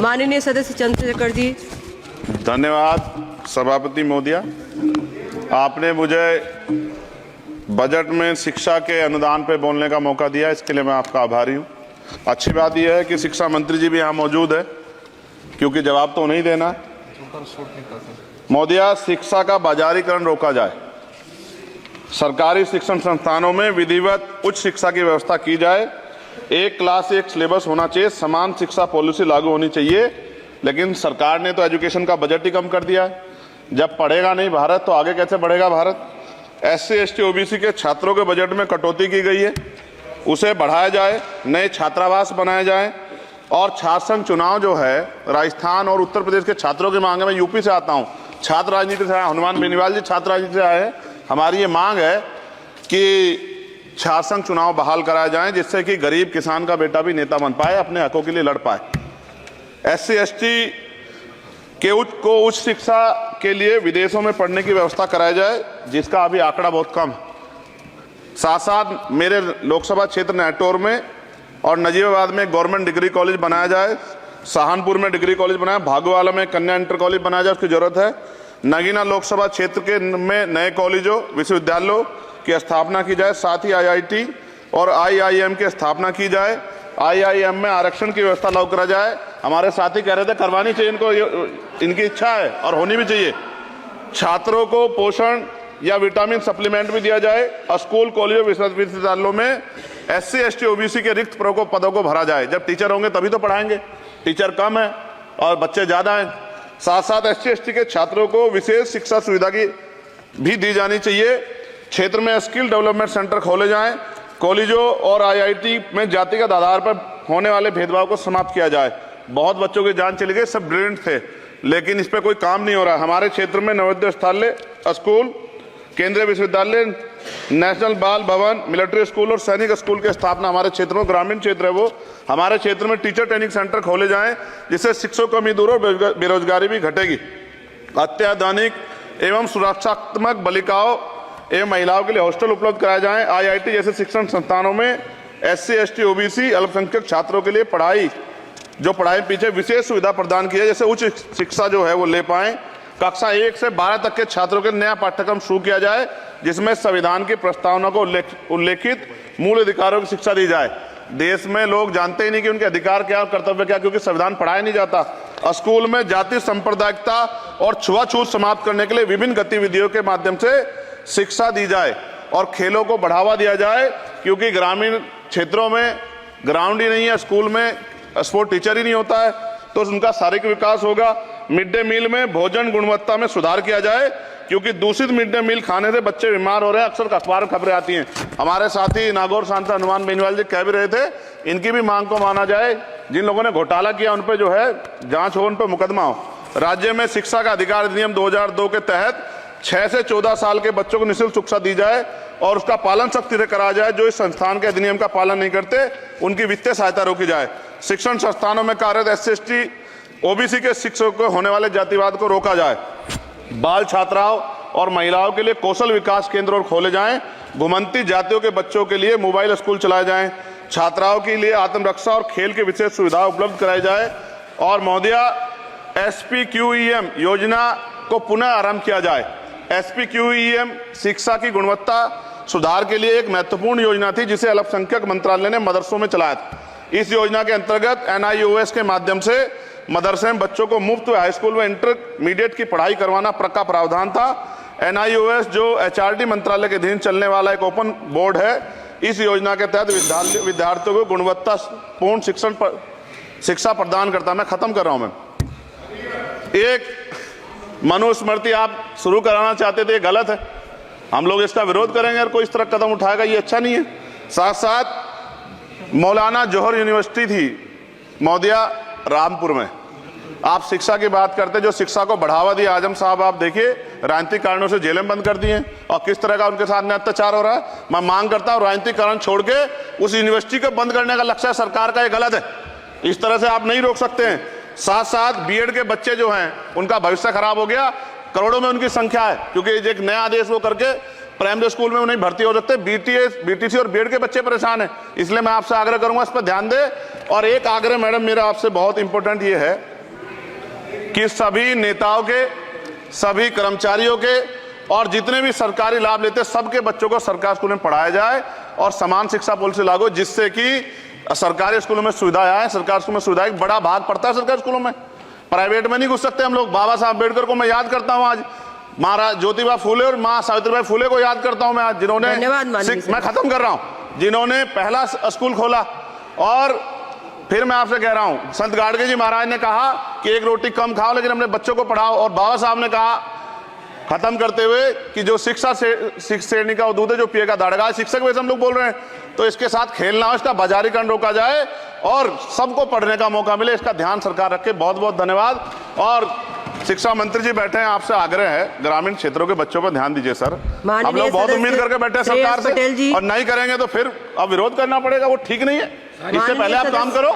माननीय सदस्य चंद्रशेखर जी। धन्यवाद सभापति महोदया। आपने मुझे बजट में शिक्षा के अनुदान पे बोलने का मौका दिया, इसके लिए मैं आपका आभारी हूँ। अच्छी बात यह है कि शिक्षा मंत्री जी भी यहाँ मौजूद है, क्योंकि जवाब तो नहीं देना है। महोदया, शिक्षा का बाजारीकरण रोका जाए, सरकारी शिक्षण संस्थानों में विधिवत उच्च शिक्षा की व्यवस्था की जाए, एक क्लास एक सिलेबस होना चाहिए, समान शिक्षा पॉलिसी लागू होनी चाहिए। लेकिन सरकार ने तो एजुकेशन का बजट ही कम कर दिया है। जब पढ़ेगा नहीं भारत तो आगे कैसे बढ़ेगा भारत। SC ST OBC के छात्रों के बजट में कटौती की गई है, उसे बढ़ाया जाए, नए छात्रावास बनाए जाए और छात्र संघ चुनाव जो है राजस्थान और उत्तर प्रदेश के छात्रों की मांग है। मैं यूपी से आता हूँ, छात्र राजनीति से आया, हनुमान बेनीवाल जी छात्र राजनीति से आए हैं। हमारी ये मांग है कि छात्र संघ चुनाव बहाल कराए जाएं, जिससे कि गरीब किसान का बेटा भी नेता बन पाए, अपने हकों के लिए लड़ पाए। SC ST के उच्च शिक्षा के लिए विदेशों में पढ़ने की व्यवस्था कराई जाए, जिसका अभी आंकड़ा बहुत कम है। साथ साथ मेरे लोकसभा क्षेत्र नैटौर में और नजीबाबाद में गवर्नमेंट डिग्री कॉलेज बनाया जाए, सहारनपुर में डिग्री कॉलेज बनाया, भागोवाला में कन्या इंटर कॉलेज बनाया जाए, उसकी जरूरत है। नगीना लोकसभा क्षेत्र के में नए कॉलेजों विश्वविद्यालयों की स्थापना की जाए, साथ ही IIT और IIM की स्थापना की जाए। IIM में आरक्षण की व्यवस्था लागू करा जाए। हमारे साथी कह रहे थे करवानी चाहिए इनको, इनकी इच्छा है और होनी भी चाहिए। छात्रों को पोषण या विटामिन सप्लीमेंट भी दिया जाए और स्कूल कॉलेजों विश्वविद्यालयों में SC ST OBC के रिक्त पदों को भरा जाए। जब टीचर होंगे तभी तो पढ़ाएंगे, टीचर कम है और बच्चे ज्यादा हैं। साथ साथ SC ST के छात्रों को विशेष शिक्षा सुविधा की भी दी जानी चाहिए। क्षेत्र में स्किल डेवलपमेंट सेंटर खोले जाएं, कॉलेजों और IIT में जातिगत आधार पर होने वाले भेदभाव को समाप्त किया जाए। बहुत बच्चों की जान चली गई, सब ब्रिलियंट थे, लेकिन इस पर कोई काम नहीं हो रहा। हमारे क्षेत्र में नवोदय विद्यालय स्कूल, केंद्रीय विश्वविद्यालय, नेशनल बाल भवन, मिलिट्री स्कूल और सैनिक स्कूल की स्थापना हमारे क्षेत्र में, ग्रामीण क्षेत्र है वो, हमारे क्षेत्र में टीचर ट्रेनिंग सेंटर खोले जाएं, जिससे शिक्षकों की कमी दूर और बेरोजगारी भी घटेगी। अत्याधुनिक एवं सुरक्षात्मक बालिकाओं एवं महिलाओं के लिए हॉस्टल उपलब्ध कराए जाएं। IIT जैसे शिक्षण संस्थानों में SC ST OBC अल्पसंख्यक छात्रों के लिए पढ़ाई पीछे विशेष सुविधा प्रदान की है, जैसे उच्च शिक्षा जो है वो ले पाएं। कक्षा 1 से 12 तक के छात्रों के नया पाठ्यक्रम शुरू किया जाए, जिसमें संविधान की प्रस्तावना को उल्लेखित मूल अधिकारों की शिक्षा दी जाए। देश में लोग जानते ही नहीं कि उनके अधिकार क्या और कर्तव्य क्या, क्योंकि संविधान पढ़ाया नहीं जाता। स्कूल में जाति सांप्रदायिकता और छुआछूत समाप्त करने के लिए विभिन्न गतिविधियों के माध्यम से शिक्षा दी जाए और खेलों को बढ़ावा दिया जाए, क्योंकि ग्रामीण क्षेत्रों में ग्राउंड ही नहीं है, स्कूल में स्पोर्ट टीचर ही नहीं होता है, तो उनका शारीरिक विकास होगा। मिड डे मील में भोजन गुणवत्ता में सुधार किया जाए, क्योंकि दूषित मिड डे मील खाने से बच्चे बीमार हो रहे हैं, अक्सर अखबार में खबरें आती हैं। हमारे साथी नागौर सांसद हनुमान बेनीवाल जी कह भी रहे थे, इनकी भी मांग को माना जाए। जिन लोगों ने घोटाला किया उन पर जो है जांच हो, उन पर मुकदमा हो। राज्य में शिक्षा का अधिकार अधिनियम 2002 के तहत 6 से 14 साल के बच्चों को निःशुल्क शिक्षा दी जाए और उसका पालन सख्ती से कराया जाए। जो इस संस्थान के अधिनियम का पालन नहीं करते उनकी वित्तीय सहायता रोकी जाए। शिक्षण संस्थानों में कार्यरत SC ST OBC के शिक्षकों को होने वाले जातिवाद को रोका जाए। बाल छात्राओं और महिलाओं के लिए कौशल विकास केंद्र खोले जाएं। घुमंती जातियों के बच्चों के लिए मोबाइल स्कूल चलाए जाएं। छात्राओं के लिए आत्मरक्षा और खेल की विशेष सुविधा उपलब्ध कराई जाए। और महोदया, SPQEM योजना को पुनः आरंभ किया जाए। SPQEM शिक्षा की गुणवत्ता सुधार के लिए एक महत्वपूर्ण योजना थी, जिसे अल्पसंख्यक मंत्रालय ने मदरसों में चलाया था। इस योजना के अंतर्गत NIOS के माध्यम से मदरसे में बच्चों को मुफ्त हाई स्कूल व इंटरमीडिएट की पढ़ाई करवाना का प्रावधान था। NIOS जो HRD मंत्रालय के अधीन चलने वाला एक ओपन बोर्ड है, इस योजना के तहत विद्यार्थियों को गुणवत्तापूर्ण शिक्षा प्रदान करता। मैं खत्म कर रहा हूं। मैं एक मनुस्मृति आप शुरू कराना चाहते थे, ये गलत है, हम लोग इसका विरोध करेंगे और कोई इस तरह कदम उठाएगा, ये अच्छा नहीं है। साथ साथ मौलाना जौहर यूनिवर्सिटी थी महोदया रामपुर में, आप शिक्षा की बात करते, जो शिक्षा को बढ़ावा दिया आजम साहब, आप देखिए राजनीतिक कारणों से जेलें बंद कर दी हैं और किस तरह का उनके साथ में अत्याचार हो रहा है। मैं मांग करता हूं राजनीतिक कारण छोड़ के उस यूनिवर्सिटी को बंद करने का लक्ष्य सरकार का, ये गलत है, इस तरह से आप नहीं रोक सकते हैं। साथ साथ बीएड के बच्चे जो हैं उनका भविष्य खराब हो गया, करोड़ों में उनकी संख्या है, क्योंकि एक नया आदेश वो करके प्राइमरी स्कूल में नहीं भर्ती हो सकते। बीटीसी और बीएड के बच्चे परेशान हैं, इसलिए मैं आपसे आग्रह करूंगा इस पर ध्यान दे। और एक आग्रह मैडम मेरा आपसे बहुत इंपॉर्टेंट ये है कि सभी नेताओं के, सभी कर्मचारियों के और जितने भी सरकारी लाभ लेते हैं सबके बच्चों को सरकारी स्कूल में पढ़ाया जाए और समान शिक्षा पॉलिसी लागू, जिससे कि सरकारी स्कूलों में सुविधाएं आए। सरकारी स्कूल में सुविधाएं एक बड़ा भाग पड़ता है सरकारी स्कूलों में, प्राइवेट में नहीं घुस सकते हम लोग। बाबा साहब अम्बेडकर को मैं याद करता हूं आज, महाराज ज्योतिबा फूले और मां सावित्रीबाई फूले को याद करता हूं मैं आज, जिन्होंने, मैं खत्म कर रहा हूं, जिन्होंने पहला स्कूल खोला। और फिर मैं आपसे कह रहा हूं, संत गाडगे जी महाराज ने कहा कि एक रोटी कम खाओ लेकिन अपने बच्चों को पढ़ाओ। और बाबा साहब ने कहा खत्म करते हुए कि जो शिक्षा श्रेणी का दूध है जो पिएगा दाड़ेगा। शिक्षक वैसे हम लोग बोल रहे हैं, तो इसके साथ खेलना हो, इसका बाजारीकरण रोका जाए और सबको पढ़ने का मौका मिले, इसका ध्यान सरकार रखे। बहुत बहुत धन्यवाद। और शिक्षा मंत्री जी बैठे हैं, आपसे आग्रह है ग्रामीण क्षेत्रों के बच्चों पर ध्यान दीजिए सर। हम लोग बहुत उम्मीद करके बैठे हैं सरकार से, और नहीं करेंगे तो फिर अब विरोध करना पड़ेगा, वो ठीक नहीं है। इससे पहले आप काम करो।